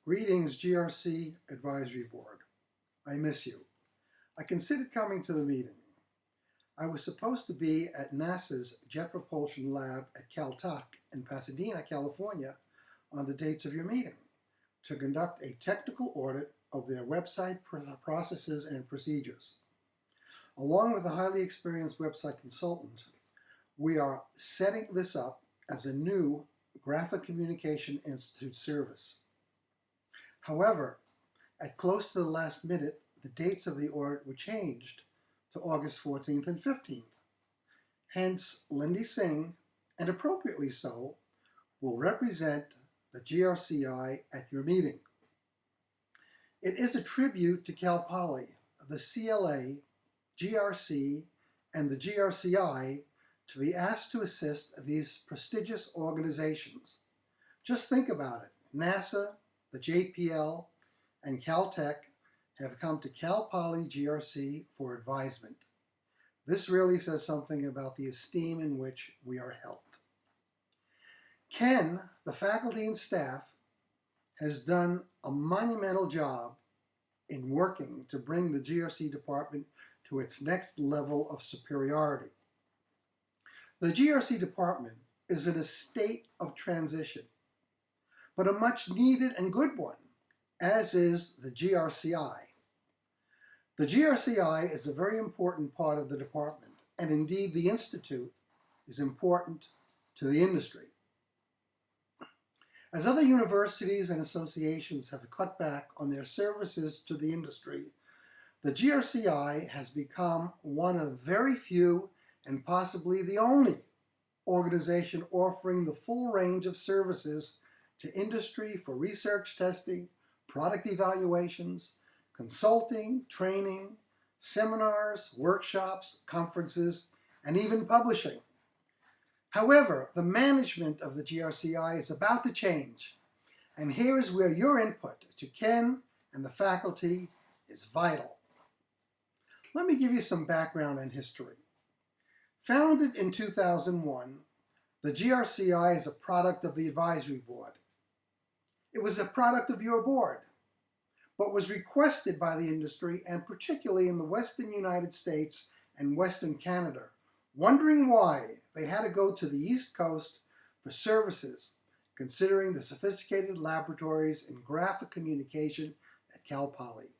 Greetings, GRC Advisory Board. I miss you. I considered coming to the meeting. I was supposed to be at NASA's Jet Propulsion Lab at Caltech in Pasadena, California, on the dates of your meeting to conduct a technical audit of their website processes and procedures. Along with a highly experienced website consultant, we are setting this up as a new Graphic Communication Institute service. However, at close to the last minute, the dates of the audit were changed to August 14th and 15th. Hence, Lindy Singh, and appropriately so, will represent the GRCI at your meeting. It is a tribute to Cal Poly, the CLA, GRC, and the GRCI to be asked to assist these prestigious organizations. Just think about it. NASA, the JPL, and Caltech have come to Cal Poly GRC for advisement. This really says something about the esteem in which we are held. Ken, the faculty and staff, has done a monumental job in working to bring the GRC department to its next level of superiority. The GRC department is in a state of transition, but a much needed and good one, as is the GRCI. The GRCI is a very important part of the department, and indeed the Institute is important to the industry. As other universities and associations have cut back on their services to the industry, the GRCI has become one of very few and possibly the only organization offering the full range of services to industry for research testing, product evaluations, consulting, training, seminars, workshops, conferences, and even publishing. However, the management of the GRCI is about to change, and here is where your input to Ken and the faculty is vital. Let me give you some background and history. Founded in 2001, the GRCI is a product of the Advisory Board. It was a product of your board, but was requested by the industry, and particularly in the Western United States and Western Canada, wondering why they had to go to the East Coast for services, considering the sophisticated laboratories in graphic communication at Cal Poly.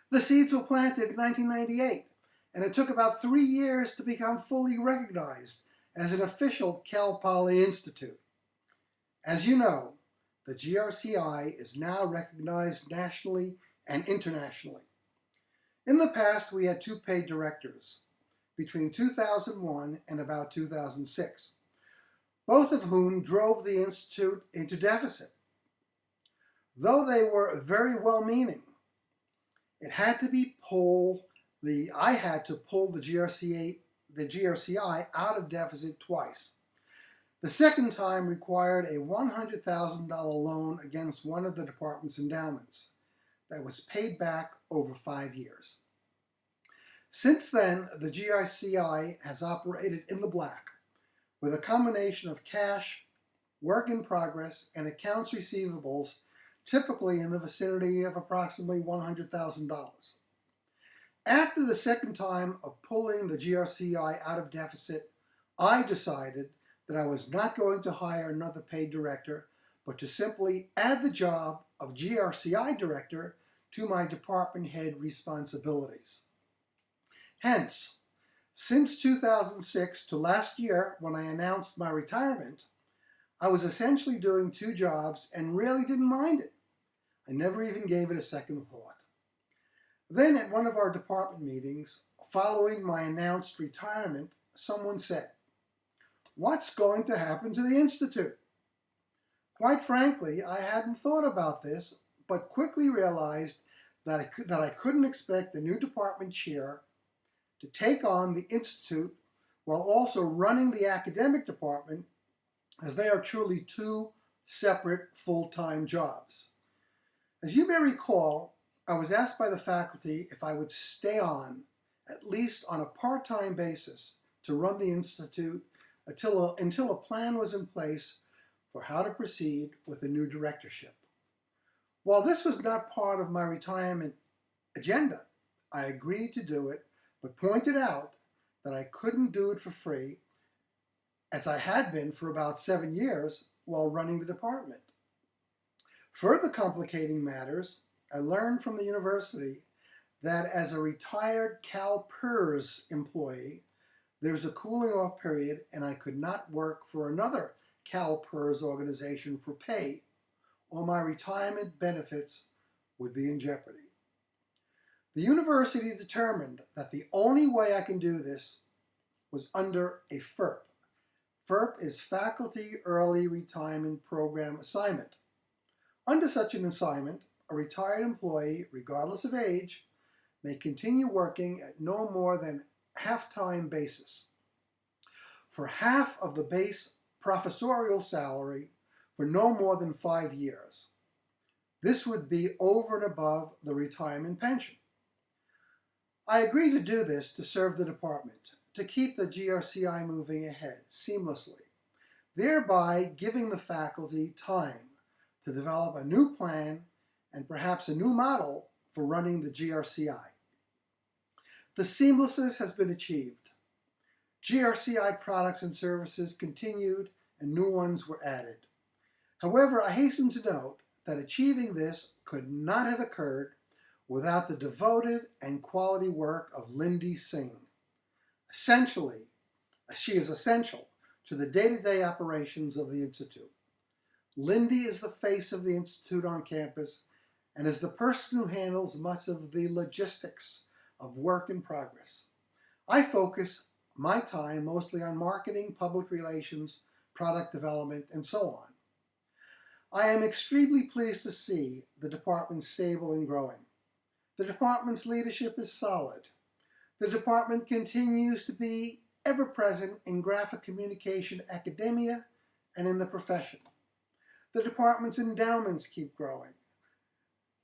The seeds were planted in 1998, and it took about 3 years to become fully recognized as an official Cal Poly Institute. As you know, the GRCI is now recognized nationally and internationally. In the past, we had 2 paid directors between 2001 and about 2006, both of whom drove the Institute into deficit. Though they were very well-meaning, I had to pull the GRCI out of deficit twice. The second time required a $100,000 loan against one of the department's endowments that was paid back over 5 years. Since then, the GRCI has operated in the black with a combination of cash, work in progress, and accounts receivables typically in the vicinity of approximately $100,000. After the second time of pulling the GRCI out of deficit, I decided that I was not going to hire another paid director, but to simply add the job of GRCI director to my department head responsibilities. Hence, since 2006 to last year, when I announced my retirement, I was essentially doing 2 jobs and really didn't mind it. I never even gave it a second thought. Then at one of our department meetings, following my announced retirement, someone said, "What's going to happen to the Institute?" Quite frankly, I hadn't thought about this, but quickly realized that I couldn't expect the new department chair to take on the Institute while also running the academic department, as they are truly 2 separate full-time jobs. As you may recall, I was asked by the faculty if I would stay on, at least on a part-time basis, to run the Institute until a plan was in place for how to proceed with the new directorship. While this was not part of my retirement agenda, I agreed to do it, but pointed out that I couldn't do it for free, as I had been for about 7 years while running the department. Further complicating matters, I learned from the university that as a retired CalPERS employee, there's a cooling off period and I could not work for another CalPERS organization for pay, or my retirement benefits would be in jeopardy. The university determined that the only way I can do this was under a FERP. FERP is Faculty Early Retirement Program Assignment. Under such an assignment, a retired employee, regardless of age, may continue working at no more than half-time basis for half of the base professorial salary for no more than 5 years. This would be over and above the retirement pension. I agreed to do this to serve the department, to keep the GRCI moving ahead seamlessly, thereby giving the faculty time to develop a new plan and perhaps a new model for running the GRCI. The seamlessness has been achieved. GRCI products and services continued and new ones were added. However, I hasten to note that achieving this could not have occurred without the devoted and quality work of Lindy Singh. Essentially, she is essential to the day-to-day operations of the Institute. Lindy is the face of the Institute on campus and is the person who handles much of the logistics of work in progress. I focus my time mostly on marketing, public relations, product development, and so on. I am extremely pleased to see the department stable and growing. The department's leadership is solid. The department continues to be ever present in graphic communication academia and in the profession. The department's endowments keep growing.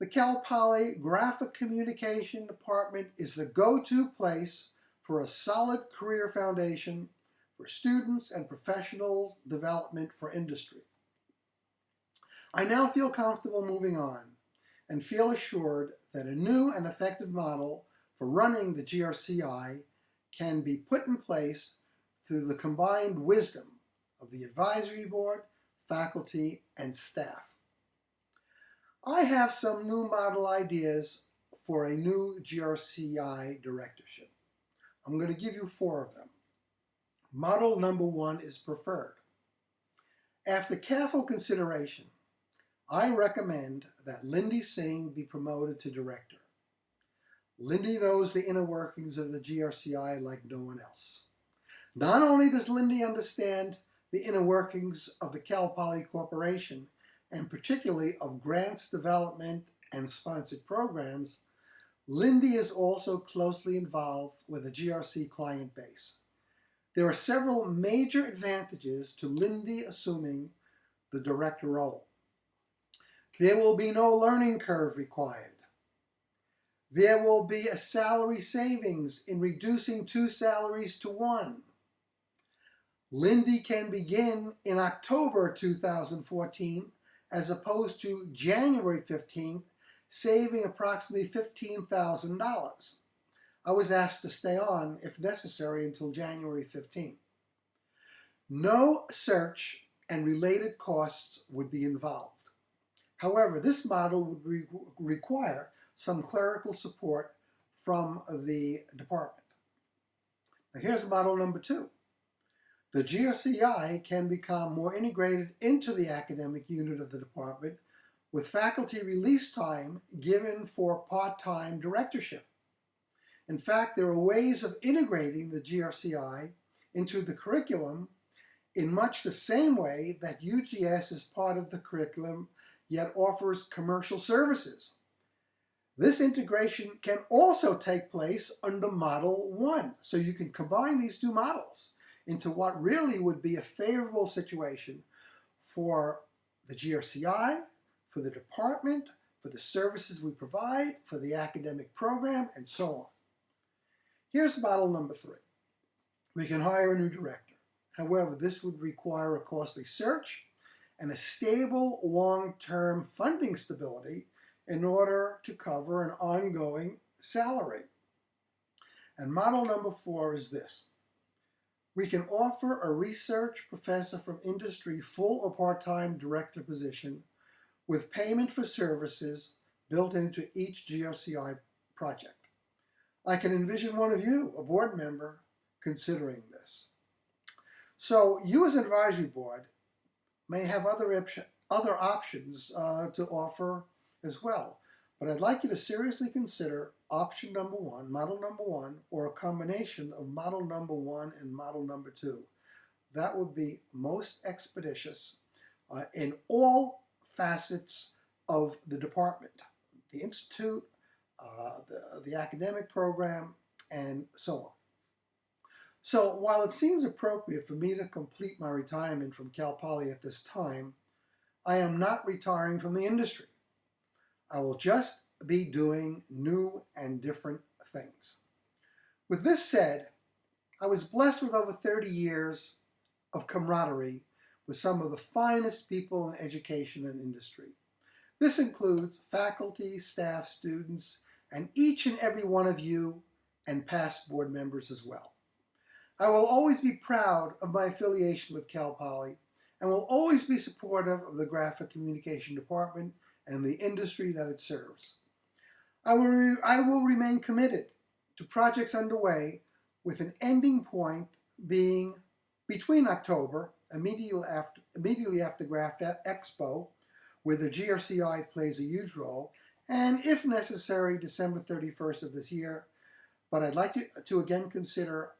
The Cal Poly Graphic Communication Department is the go-to place for a solid career foundation for students and professionals' development for industry. I now feel comfortable moving on and feel assured that a new and effective model for running the GRCI can be put in place through the combined wisdom of the advisory board, faculty, and staff. I have some new model ideas for a new GRCI directorship. I'm going to give you 4 of them. Model number 1 is preferred. After careful consideration, I recommend that Lindy Singh be promoted to director. Lindy knows the inner workings of the GRCI like no one else. Not only does Lindy understand the inner workings of the Cal Poly Corporation, and particularly of grants development and sponsored programs, Lindy is also closely involved with the GRC client base. There are several major advantages to Lindy assuming the director role. There will be no learning curve required. There will be a salary savings in reducing 2 salaries to 1. Lindy can begin in October 2014 as opposed to January 15th, saving approximately $15,000. I was asked to stay on, if necessary, until January 15th. No search and related costs would be involved. However, this model would require some clerical support from the department. Now here's model number 2. The GRCI can become more integrated into the academic unit of the department with faculty release time given for part-time directorship. In fact, there are ways of integrating the GRCI into the curriculum in much the same way that UGS is part of the curriculum yet offers commercial services. This integration can also take place under Model 1, so you can combine these 2 models into what really would be a favorable situation for the GRCI, for the department, for the services we provide, for the academic program, and so on. Here's model number 3. We can hire a new director. However, this would require a costly search and a stable long-term funding stability in order to cover an ongoing salary. And model number 4 is this. We can offer a research professor from industry full or part-time director position with payment for services built into each GRCI project. I can envision one of you, a board member, considering this. So you as an advisory board may have other options to offer as well. But I'd like you to seriously consider option number 1, model number 1, or a combination of model number 1 and model number 2. That would be most expeditious in all facets of the department, the institute, the academic program, and so on. So while it seems appropriate for me to complete my retirement from Cal Poly at this time, I am not retiring from the industry. I will just be doing new and different things. With this said, I was blessed with over 30 years of camaraderie with some of the finest people in education and industry. This includes faculty, staff, students, and each and every one of you and past board members as well. I will always be proud of my affiliation with Cal Poly and will always be supportive of the Graphic Communication Department and the industry that it serves. I will remain committed to projects underway with an ending point being between October, immediately after Graph Expo, where the GRCI plays a huge role, and if necessary, December 31st of this year. But I'd like to again consider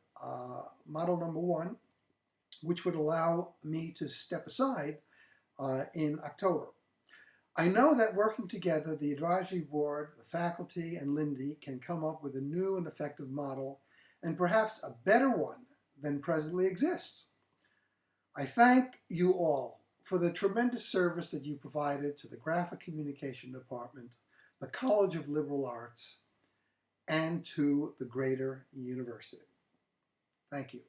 model number 1, which would allow me to step aside in October. I know that working together, the advisory board, the faculty, and Lindy can come up with a new and effective model, and perhaps a better one than presently exists. I thank you all for the tremendous service that you provided to the Graphic Communication Department, the College of Liberal Arts, and to the greater university. Thank you.